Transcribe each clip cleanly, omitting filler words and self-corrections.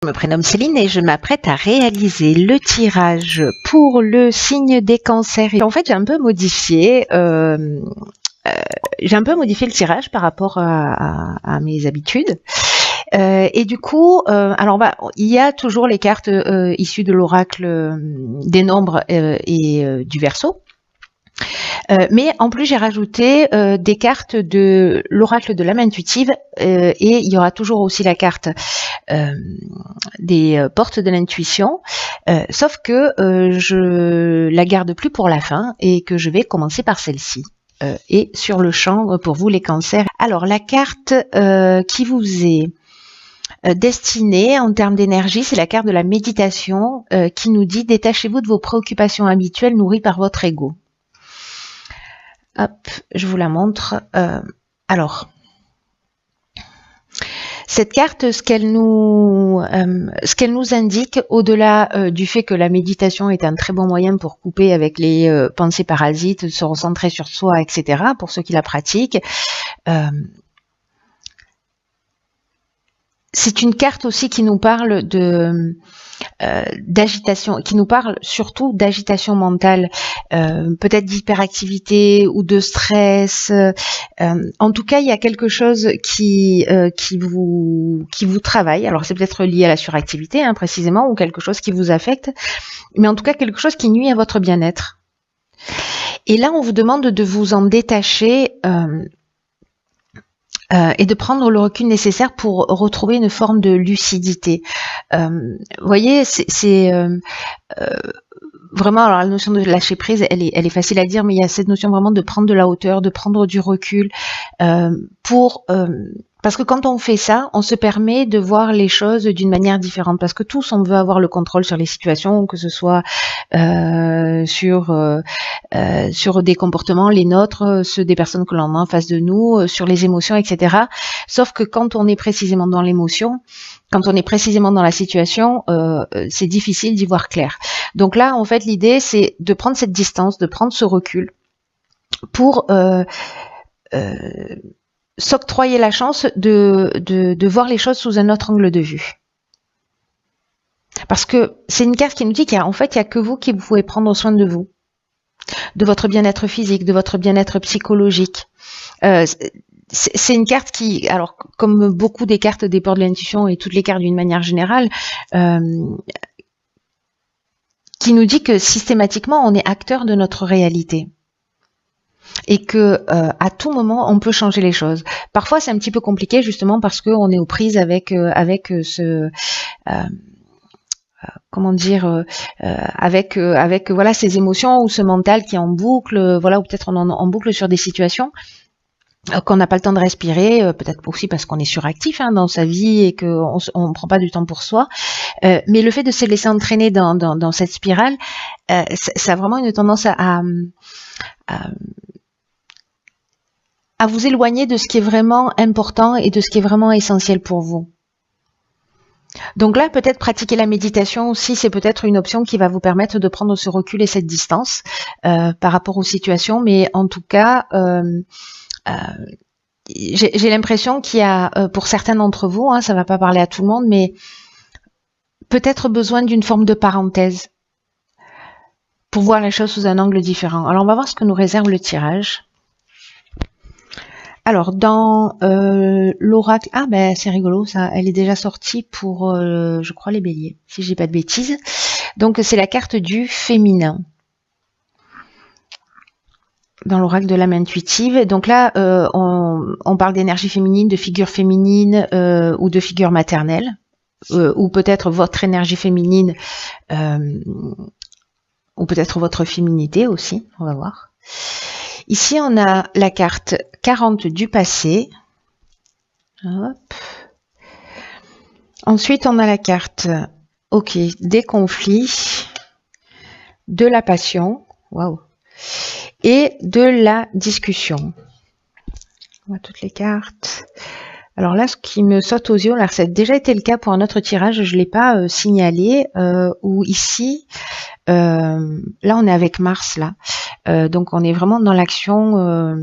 Je me prénomme Céline et je m'apprête à réaliser le tirage pour le signe des cancers. Et en fait, j'ai un peu modifié le tirage par rapport à mes habitudes. Et du coup, il y a toujours les cartes issues de l'oracle des nombres et du Verseau. Mais en plus, j'ai rajouté des cartes de l'oracle de l'âme intuitive et il y aura toujours aussi la carte des portes de l'intuition, sauf que je la garde plus pour la fin et que je vais commencer par celle-ci. Et sur le champ, pour vous les cancers. Alors, la carte qui vous est destinée en termes d'énergie, c'est la carte de la méditation qui nous dit « Détachez-vous de vos préoccupations habituelles nourries par votre ego ». Hop, je vous la montre. Alors, cette carte, ce qu'elle nous indique, au-delà du fait que la méditation est un très bon moyen pour couper avec les pensées parasites, se recentrer sur soi, etc., pour ceux qui la pratiquent, c'est une carte aussi qui nous parle d'agitation, qui nous parle surtout d'agitation mentale, peut-être d'hyperactivité ou de stress. En tout cas, il y a quelque chose qui vous travaille. Alors, c'est peut-être lié à la suractivité, précisément, ou quelque chose qui vous affecte, mais en tout cas, quelque chose qui nuit à votre bien-être. Et là, on vous demande de vous en détacher et de prendre le recul nécessaire pour retrouver une forme de lucidité. Vous voyez, c'est vraiment, alors la notion de lâcher prise, elle est facile à dire, mais il y a cette notion vraiment de prendre de la hauteur, de prendre du recul, parce que quand on fait ça, on se permet de voir les choses d'une manière différente, parce que tous, on veut avoir le contrôle sur les situations, que ce soit sur des comportements, les nôtres, ceux des personnes que l'on a en face de nous, sur les émotions, etc. Sauf que quand on est précisément dans l'émotion, quand on est précisément dans la situation, c'est difficile d'y voir clair. Donc là, en fait, l'idée, c'est de prendre cette distance, de prendre ce recul pour s'octroyer la chance de voir les choses sous un autre angle de vue. Parce que c'est une carte qui nous dit qu'il y a que vous qui pouvez prendre soin de vous, de votre bien-être physique, de votre bien-être psychologique. C'est une carte qui, alors comme beaucoup des cartes des portes de l'intuition et toutes les cartes d'une manière générale, qui nous dit que systématiquement on est acteur de notre réalité et que à tout moment on peut changer les choses. Parfois c'est un petit peu compliqué justement parce qu'on est aux prises avec voilà ces émotions ou ce mental qui est en boucle, voilà, ou peut-être on en boucle sur des situations qu'on n'a pas le temps de respirer, peut-être aussi parce qu'on est suractif dans sa vie et qu'on ne prend pas du temps pour soi. Mais le fait de se laisser entraîner dans cette spirale, ça a vraiment une tendance à vous éloigner de ce qui est vraiment important et de ce qui est vraiment essentiel pour vous. Donc là, peut-être pratiquer la méditation aussi, c'est peut-être une option qui va vous permettre de prendre ce recul et cette distance par rapport aux situations. Mais en tout cas, j'ai l'impression qu'il y a, pour certains d'entre vous, ça va pas parler à tout le monde, mais peut-être besoin d'une forme de parenthèse pour voir les choses sous un angle différent. Alors, on va voir ce que nous réserve le tirage. Alors, dans l'oracle... Ah, ben, c'est rigolo, ça. Elle est déjà sortie pour, je crois, les béliers, si j'ai pas de bêtises. Donc, c'est la carte du féminin dans l'oracle de l'âme intuitive. Donc là, on parle d'énergie féminine, de figure féminine ou de figure maternelle, ou peut-être votre énergie féminine, ou peut-être votre féminité aussi, on va voir. Ici, on a la carte 40 du passé. Hop. Ensuite, on a la carte des conflits, de la passion. Waouh. Et de la discussion. On voit toutes les cartes. Alors là, ce qui me saute aux yeux, alors ça a déjà été le cas pour un autre tirage, je ne l'ai pas signalé, où ici, là on est avec Mars, là. Donc on est vraiment dans l'action,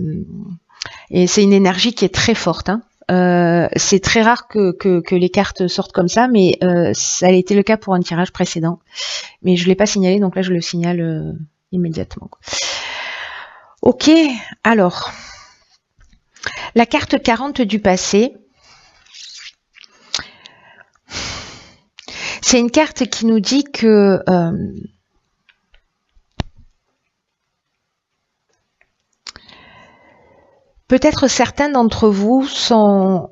et c'est une énergie qui est très forte. C'est très rare que les cartes sortent comme ça, mais ça a été le cas pour un tirage précédent. Mais je ne l'ai pas signalé, donc là je le signale immédiatement. Ok, alors, la carte 40 du passé. C'est une carte qui nous dit que peut-être certains d'entre vous ont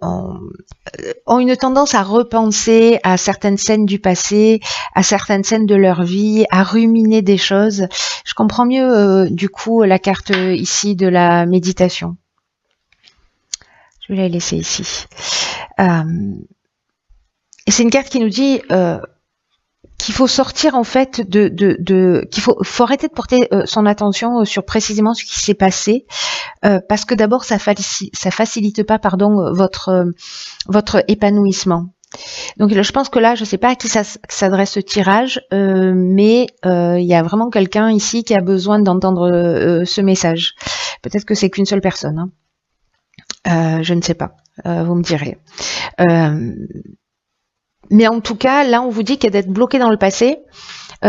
une tendance à repenser à certaines scènes du passé, à certaines scènes de leur vie, à ruminer des choses. Je comprends mieux du coup la carte ici de la méditation. Je vais la laisser ici. Et c'est une carte qui nous dit qu'il faut sortir en fait qu'il faut arrêter de porter son attention sur précisément ce qui s'est passé, parce que d'abord ça facilite pas votre épanouissement. Donc je pense que là, je sais pas à qui s'adresse ce tirage, mais il y a vraiment quelqu'un ici qui a besoin d'entendre ce message. Peut-être que c'est qu'une seule personne, hein. Je ne sais pas, vous me direz. Mais en tout cas, là, on vous dit que d'être bloqué dans le passé,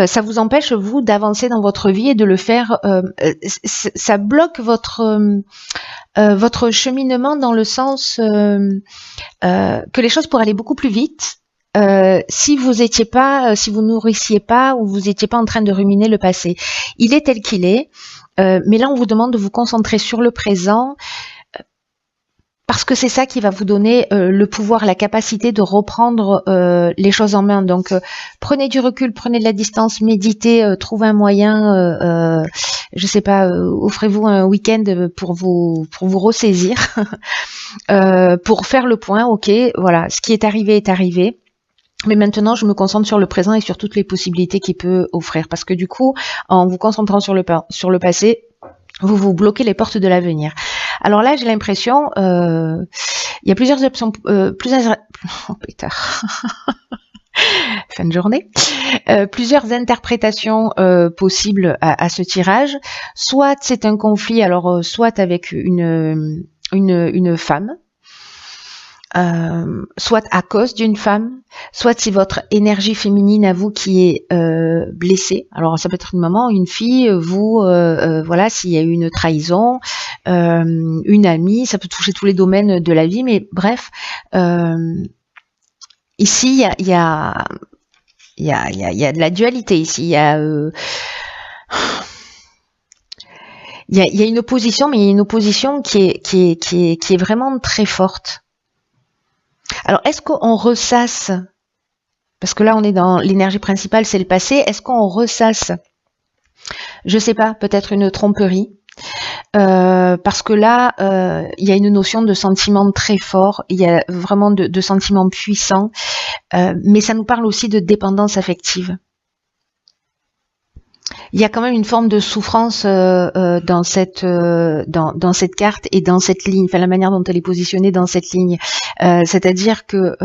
ça vous empêche, vous, d'avancer dans votre vie et de le faire. Ça bloque votre cheminement dans le sens que les choses pourraient aller beaucoup plus vite si vous nourrissiez pas ou vous étiez pas en train de ruminer le passé. Il est tel qu'il est, mais là, on vous demande de vous concentrer sur le présent. Parce que c'est ça qui va vous donner le pouvoir, la capacité de reprendre les choses en main. Donc, prenez du recul, prenez de la distance, méditez, trouvez un moyen, je sais pas, offrez-vous un week-end pour vous ressaisir, pour faire le point. Ok, voilà, ce qui est arrivé. Mais maintenant, je me concentre sur le présent et sur toutes les possibilités qu'il peut offrir. Parce que du coup, en vous concentrant sur le passé, vous bloquez les portes de l'avenir. Alors là, j'ai l'impression, il y a plusieurs options, fin de journée, plusieurs interprétations possibles à ce tirage. Soit c'est un conflit, alors soit avec une femme, soit à cause d'une femme, soit c'est votre énergie féminine à vous qui est blessée. Alors ça peut être une maman, une fille, vous, voilà, s'il y a eu une trahison, une amie, ça peut toucher tous les domaines de la vie, mais bref, ici il y a de la dualité ici, il y a une opposition, mais il y a une opposition qui est vraiment très forte. Alors, est-ce qu'on ressasse, parce que là on est dans l'énergie principale, c'est le passé, est-ce qu'on ressasse, je sais pas, peut-être une tromperie, parce que là, il y a une notion de sentiment très fort, il y a vraiment de sentiments puissants, mais ça nous parle aussi de dépendance affective. Il y a quand même une forme de souffrance dans cette carte et dans cette ligne, enfin la manière dont elle est positionnée dans cette ligne. C'est-à-dire que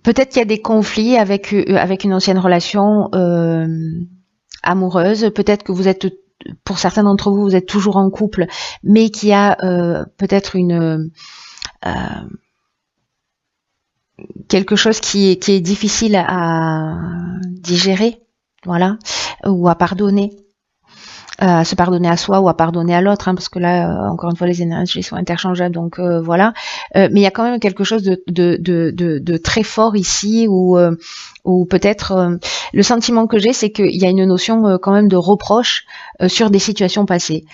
peut-être qu'il y a des conflits avec une ancienne relation amoureuse. Peut-être que vous êtes, pour certains d'entre vous, vous êtes toujours en couple, mais qu'il y a peut-être quelque chose qui est difficile à digérer, voilà, ou à pardonner, à se pardonner à soi ou à pardonner à l'autre, hein, parce que là, encore une fois, les énergies sont interchangeables, donc voilà. Mais il y a quand même quelque chose de très fort ici, où peut-être le sentiment que j'ai, c'est qu'il y a une notion quand même de reproche sur des situations passées.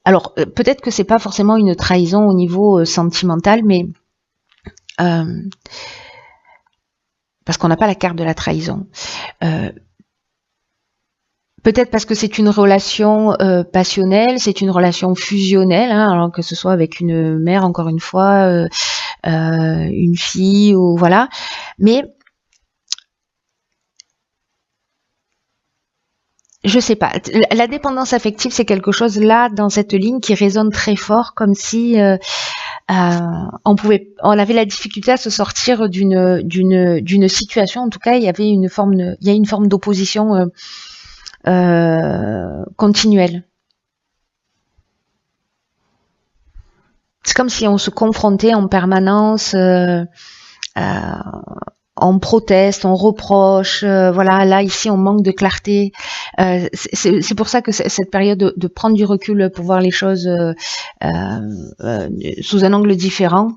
Alors, peut-être que c'est pas forcément une trahison au niveau sentimental, mais parce qu'on n'a pas la carte de la trahison. Peut-être parce que c'est une relation passionnelle, c'est une relation fusionnelle, hein, alors que ce soit avec une mère, encore une fois, une fille, ou voilà. Mais je sais pas. La dépendance affective, c'est quelque chose là dans cette ligne qui résonne très fort, comme si on avait la difficulté à se sortir d'une situation. En tout cas, il y a une forme d'opposition continuelle. C'est comme si on se confrontait en permanence, on proteste, on reproche, voilà, là ici on manque de clarté. C'est pour ça que cette période de prendre du recul pour voir les choses sous un angle différent,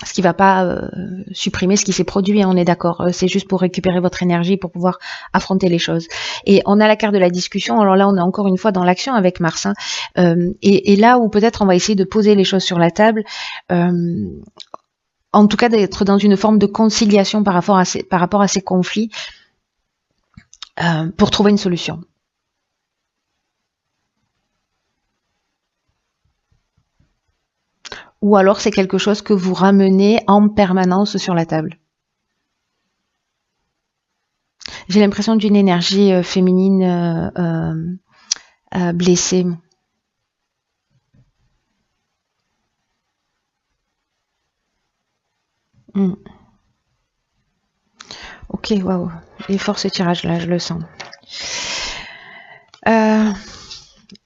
ce qui va pas supprimer ce qui s'est produit, hein, on est d'accord, c'est juste pour récupérer votre énergie pour pouvoir affronter les choses. Et on a la carte de la discussion, alors là on est encore une fois dans l'action avec Mars, hein, et là où peut-être on va essayer de poser les choses sur la table, en tout cas d'être dans une forme de conciliation par rapport à ces conflits pour trouver une solution. Ou alors c'est quelque chose que vous ramenez en permanence sur la table. J'ai l'impression d'une énergie féminine blessée. Ok, waouh, il est fort ce tirage là, je le sens.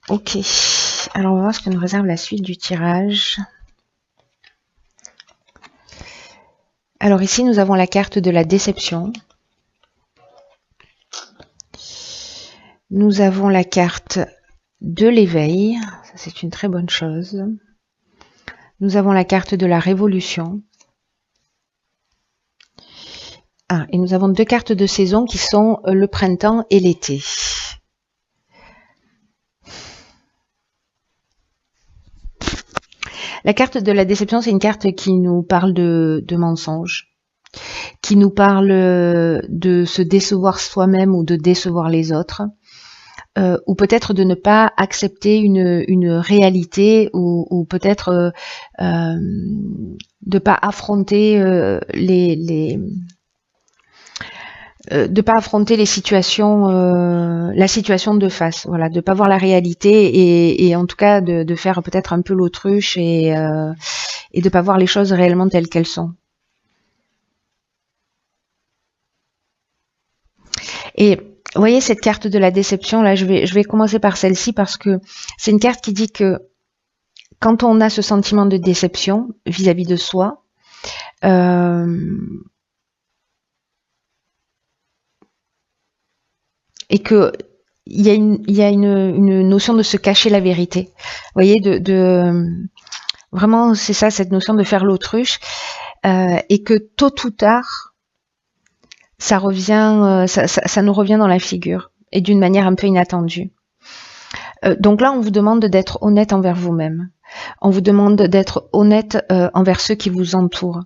Ok, alors on va voir ce que nous réserve la suite du tirage. Alors ici nous avons la carte de la déception. Nous avons la carte de l'éveil, ça c'est une très bonne chose. Nous avons la carte de la révolution. Et nous avons deux cartes de saison qui sont le printemps et l'été. La carte de la déception, c'est une carte qui nous parle de mensonges, qui nous parle de se décevoir soi-même ou de décevoir les autres, ou peut-être de ne pas accepter une réalité, ou peut-être de pas affronter de pas affronter les situations, la situation de face, voilà, de pas voir la réalité et en tout cas de faire peut-être un peu l'autruche et de pas voir les choses réellement telles qu'elles sont. Et vous voyez cette carte de la déception là, je vais commencer par celle-ci parce que c'est une carte qui dit que quand on a ce sentiment de déception vis-à-vis de soi, et que il y a une notion de se cacher la vérité. Vous voyez, vraiment c'est ça, cette notion de faire l'autruche, et que tôt ou tard ça revient, ça nous revient dans la figure et d'une manière un peu inattendue. Donc là on vous demande d'être honnête envers vous-même. On vous demande d'être honnête envers ceux qui vous entourent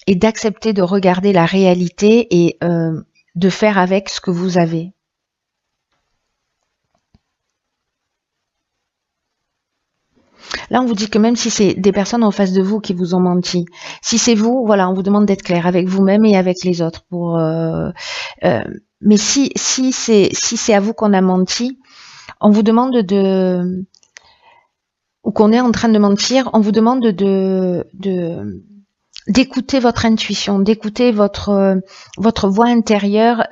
et d'accepter de regarder la réalité et de faire avec ce que vous avez. Là, on vous dit que même si c'est des personnes en face de vous qui vous ont menti, si c'est vous, voilà, on vous demande d'être clair avec vous-même et avec les autres. Mais si c'est à vous qu'on a menti, on vous demande ou qu'on est en train de mentir, on vous demande d'écouter votre intuition, d'écouter votre voix intérieure.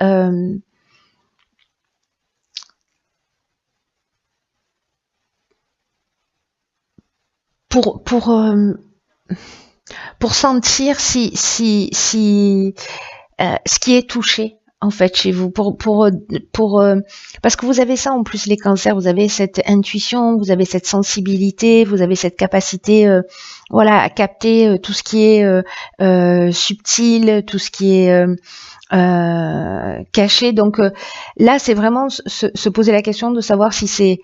Pour sentir si ce qui est touché en fait chez vous, parce que vous avez ça en plus les cancers, vous avez cette intuition, vous avez cette sensibilité, vous avez cette capacité voilà à capter tout ce qui est subtil, tout ce qui est caché. Donc là c'est vraiment se poser la question de savoir si c'est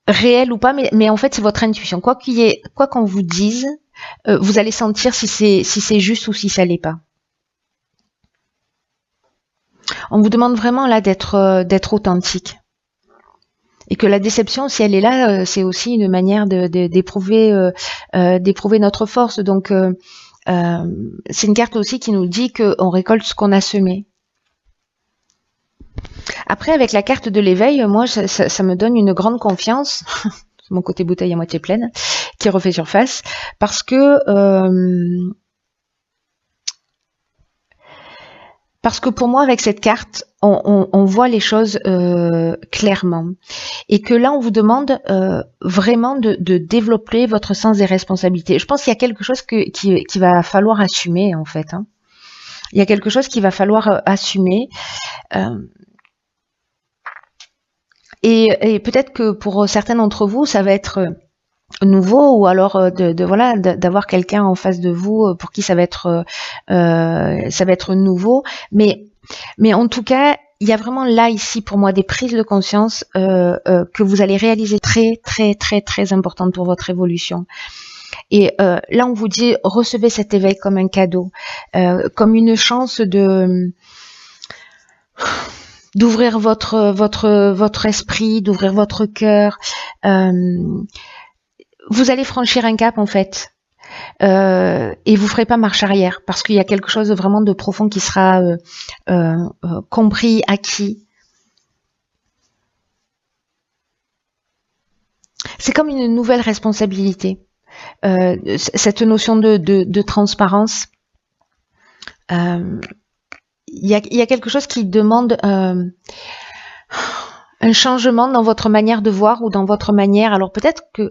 réel ou pas, mais en fait c'est votre intuition. Quoi qu'on vous dise, vous allez sentir si c'est juste ou si ça l'est pas. On vous demande vraiment là d'être authentique. Et que la déception, si elle est là, c'est aussi une manière d'éprouver notre force. Donc c'est une carte aussi qui nous dit qu'on récolte ce qu'on a semé. Après, avec la carte de l'éveil, moi, ça me donne une grande confiance, mon côté bouteille à moitié pleine, qui refait surface, parce que Parce que pour moi, avec cette carte, on voit les choses clairement. Et que là, on vous demande vraiment de développer votre sens des responsabilités. Je pense qu'il y a quelque chose qui va falloir assumer, en fait. Hein. Il y a quelque chose qu'il va falloir assumer. Et peut-être que pour certains d'entre vous, ça va être nouveau, ou alors voilà, d'avoir quelqu'un en face de vous pour qui ça va être nouveau, mais en tout cas, il y a vraiment là ici pour moi des prises de conscience que vous allez réaliser très très très très importantes pour votre évolution. Et là on vous dit, recevez cet éveil comme un cadeau, comme une chance d'ouvrir votre esprit, d'ouvrir votre cœur. Vous allez franchir un cap en fait, et vous ferez pas marche arrière, parce qu'il y a quelque chose vraiment de profond qui sera compris, acquis. C'est comme une nouvelle responsabilité, cette notion de transparence. Il y a quelque chose qui demande un changement dans votre manière de voir, ou dans votre manière. Alors peut-être que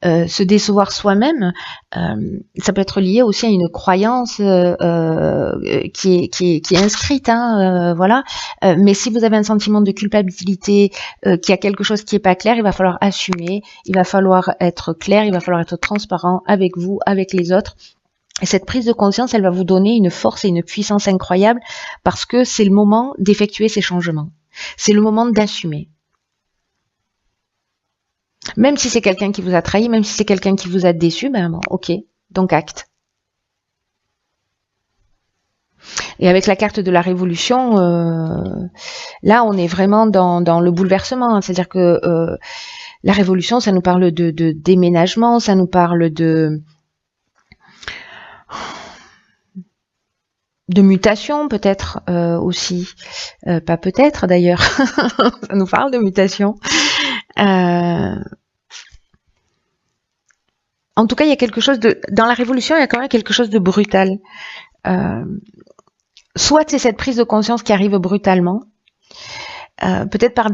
se décevoir soi-même, ça peut être lié aussi à une croyance qui est inscrite, hein, voilà. Mais si vous avez un sentiment de culpabilité, qu'il y a quelque chose qui n'est pas clair, il va falloir assumer, il va falloir être clair, il va falloir être transparent avec vous, avec les autres. Et cette prise de conscience, elle va vous donner une force et une puissance incroyable, parce que c'est le moment d'effectuer ces changements. C'est le moment d'assumer. Même si c'est quelqu'un qui vous a trahi, même si c'est quelqu'un qui vous a déçu, ben bon, ok, donc acte. Et avec la carte de la révolution, là on est vraiment dans le bouleversement. Hein. C'est-à-dire que la révolution, ça nous parle de déménagement, ça nous parle de mutation peut-être aussi, pas peut-être d'ailleurs, ça nous parle de mutation. En tout cas, il y a quelque chose dans la révolution, il y a quand même quelque chose de brutal. Soit c'est cette prise de conscience qui arrive brutalement, peut-être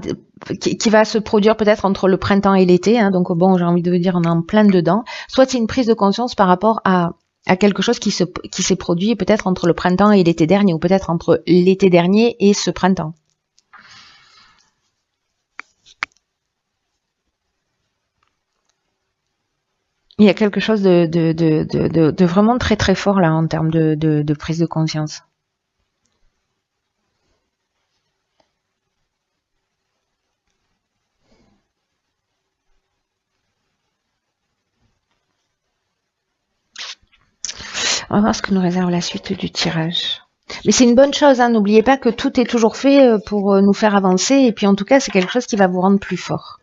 qui va se produire peut-être entre le printemps et l'été, hein, donc bon, j'ai envie de vous dire, on est en plein dedans. Soit c'est une prise de conscience par rapport à quelque chose qui s'est produit peut-être entre le printemps et l'été dernier, ou peut-être entre l'été dernier et ce printemps. Il y a quelque chose de vraiment très très fort là en termes de prise de conscience. On va voir ce que nous réserve la suite du tirage. Mais c'est une bonne chose, hein. N'oubliez pas que tout est toujours fait pour nous faire avancer, et puis en tout cas c'est quelque chose qui va vous rendre plus fort.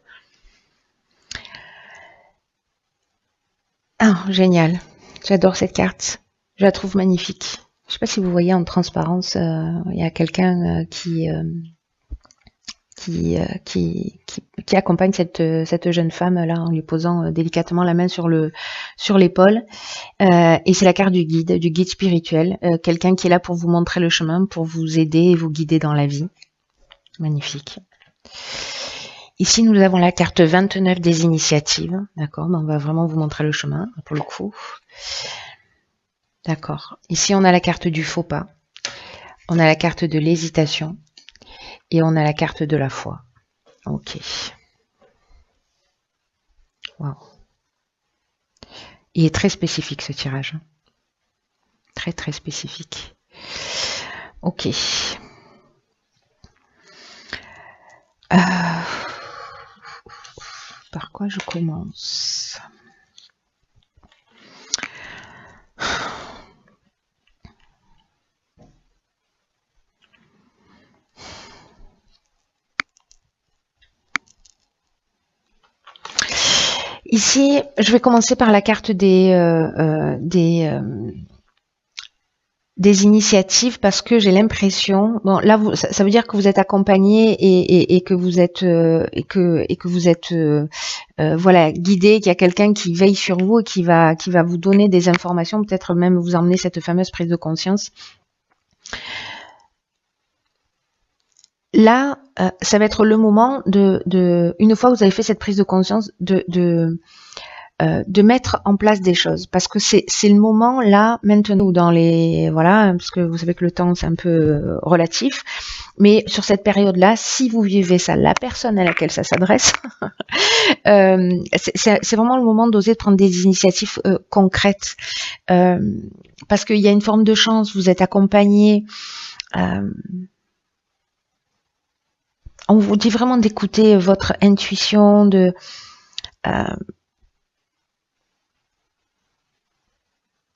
Ah, génial. J'adore cette carte. Je la trouve magnifique. Je ne sais pas si vous voyez en transparence, il y a quelqu'un qui accompagne cette jeune femme là en lui posant délicatement la main sur l'épaule, et c'est la carte du guide spirituel, quelqu'un qui est là pour vous montrer le chemin, pour vous aider et vous guider dans la vie. Magnifique. Ici nous avons la carte 29 des initiatives, d'accord, on va vraiment vous montrer le chemin pour le coup. D'accord. Ici on a la carte du faux pas, on a la carte de l'hésitation, et on a la carte de la foi. Ok. Wow. Il est très spécifique ce tirage. Très très spécifique. Ok. Par quoi je commence ? Ici, je vais commencer par la carte des initiatives, parce que j'ai l'impression, bon là ça veut dire que vous êtes accompagné et que vous êtes voilà, guidé, qu'il y a quelqu'un qui veille sur vous et qui va vous donner des informations, peut-être même vous emmener cette fameuse prise de conscience. là, ça va être le moment une fois que vous avez fait cette prise de conscience, de mettre en place des choses, parce que c'est le moment là maintenant où dans les voilà, parce que vous savez que le temps c'est un peu relatif, mais sur cette période là, si vous vivez ça, la personne à laquelle ça s'adresse, c'est vraiment le moment d'oser prendre des initiatives concrètes, parce qu'il y a une forme de chance, vous êtes accompagné. On vous dit vraiment d'écouter votre intuition,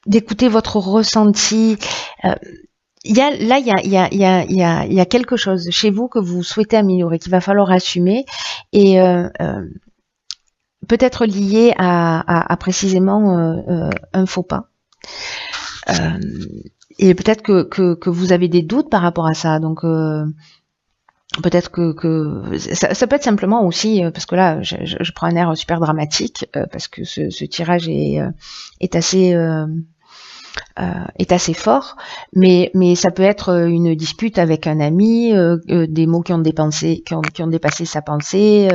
d'écouter votre ressenti. Il y a quelque chose chez vous que vous souhaitez améliorer, qu'il va falloir assumer, et peut-être lié à précisément un faux pas. Et peut-être que vous avez des doutes par rapport à ça, donc peut-être que ça peut être simplement aussi, parce que là je prends un air super dramatique, parce que ce tirage est assez fort, mais ça peut être une dispute avec un ami, des mots qui ont dépassé ses pensées,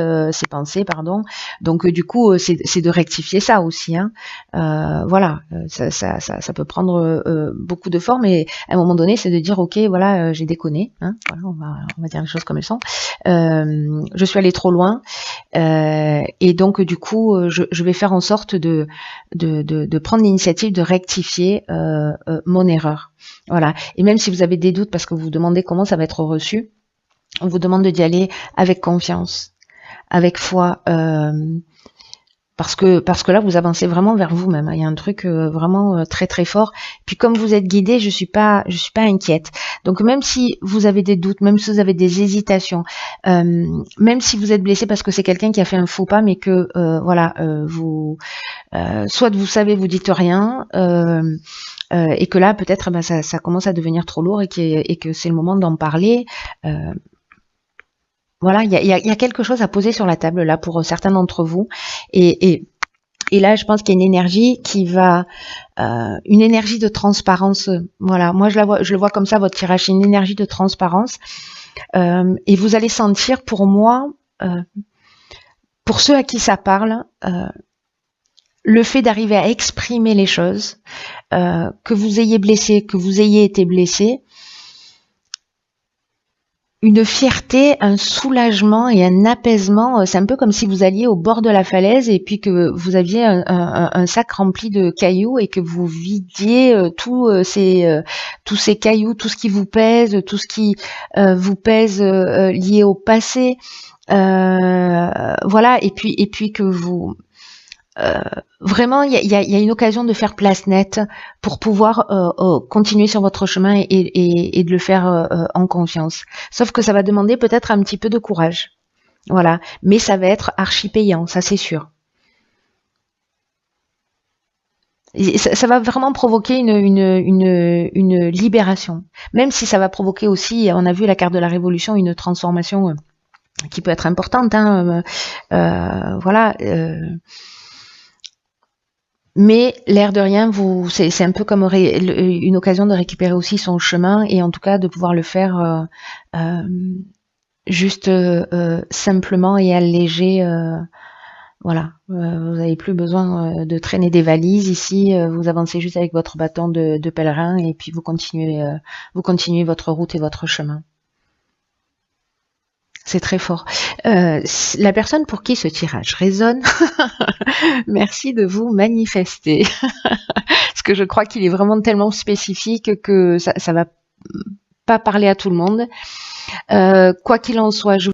pardon. Donc du coup c'est de rectifier ça aussi, hein. Voilà, ça peut prendre beaucoup de formes, et à un moment donné c'est de dire ok, voilà, j'ai déconné, hein. Voilà, on va dire les choses comme elles sont. Je suis allée trop loin, et donc du coup je vais faire en sorte de prendre l'initiative de rectifier mon erreur. Voilà. Et même si vous avez des doutes parce que vous vous demandez comment ça va être reçu, on vous demande d'y aller avec confiance, avec foi, parce que là vous avancez vraiment vers vous-même. Il y a un truc vraiment très très fort. Puis comme vous êtes guidé, je suis pas inquiète. Donc même si vous avez des doutes, même si vous avez des hésitations, même si vous êtes blessé parce que c'est quelqu'un qui a fait un faux pas, mais que voilà, vous soit vous savez, vous dites rien, et que là peut-être ça commence à devenir trop lourd, et que c'est le moment d'en parler. Voilà, il y a quelque chose à poser sur la table là pour certains d'entre vous, et là je pense qu'il y a une énergie qui va, une énergie de transparence. Voilà, moi je le vois comme ça, votre tirage, c'est une énergie de transparence, et vous allez sentir, pour moi, pour ceux à qui ça parle, le fait d'arriver à exprimer les choses, que vous ayez blessé, que vous ayez été blessé, une fierté, un soulagement et un apaisement. C'est un peu comme si vous alliez au bord de la falaise et puis que vous aviez un sac rempli de cailloux et que vous vidiez tous ces cailloux, tout ce qui vous pèse, tout ce qui vous pèse lié au passé. Voilà, et puis que vous... vraiment, il y a une occasion de faire place nette pour pouvoir continuer sur votre chemin et de le faire en confiance. Sauf que ça va demander peut-être un petit peu de courage. Voilà, mais ça va être archi payant, ça c'est sûr. Et ça va vraiment provoquer une libération. Même si ça va provoquer aussi, on a vu la carte de la révolution, une transformation qui peut être importante, hein, voilà. Mais l'air de rien, c'est un peu comme une occasion de récupérer aussi son chemin, et en tout cas de pouvoir le faire juste simplement et allégé. Voilà, vous n'avez plus besoin de traîner des valises ici. Vous avancez juste avec votre bâton de pèlerin, et puis vous continuez votre route et votre chemin. C'est très fort. La personne pour qui ce tirage résonne, merci de vous manifester. Parce que je crois qu'il est vraiment tellement spécifique que ça va pas parler à tout le monde. Quoi qu'il en soit, je